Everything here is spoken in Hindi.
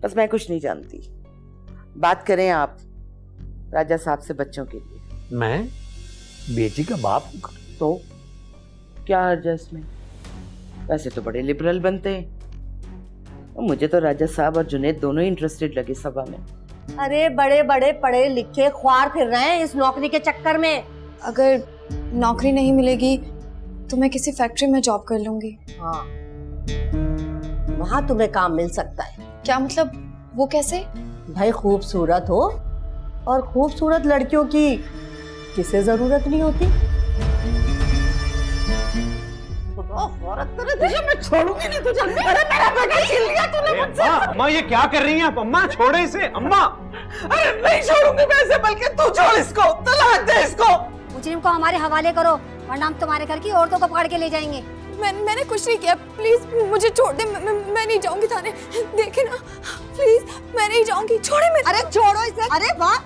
बस मैं कुछ नहीं जानती। बात करें आप राजा साहब से बच्चों के लिए। मैं बेटी का बाप हूं। तो क्या हर्ज है इसमें? वैसे तो बड़े लिबरल बनते हैं। और मुझे तो राजा साहब और जुनैद दोनों ही इंटरेस्टेड लगे सभा में। अरे बड़े बड़े पढ़े लिखे ख्वार फिर रहे हैं इस नौकरी के चक्कर में। अगर नौकरी नहीं मिलेगी तो मैं किसी फैक्ट्री में जॉब कर लूंगी। हाँ, वहाँ तुम्हें काम मिल सकता है। क्या मतलब? वो कैसे? भाई खूबसूरत हो और खूबसूरत लड़कियों की किसे जरूरत नहीं होती। मैं छोड़ूंगी नहीं तुझे। अरे मेरा बेटा छीन लिया तूने मुझसे। अम्मा ये क्या कर रही हैं आप? अम्मा छोड़े इसे। अम्मा अरे नहीं छोड़ूंगी मैं इसे, बल्कि तू छोड़ इसको, तलाक दे इसको। मुजरिम को हमारे हवाले करो वरना हम तुम्हारे घर की औरतों को पकड़ के ले जाएंगे। मैंने कुछ नहीं किया, प्लीज मुझे छोड़ दे। मैं नहीं जाऊंगी थाने। देखे ना, प्लीज मैं नहीं जाऊंगी। छोड़े मेरे। अरे छोड़ो इसे। अरे वाह,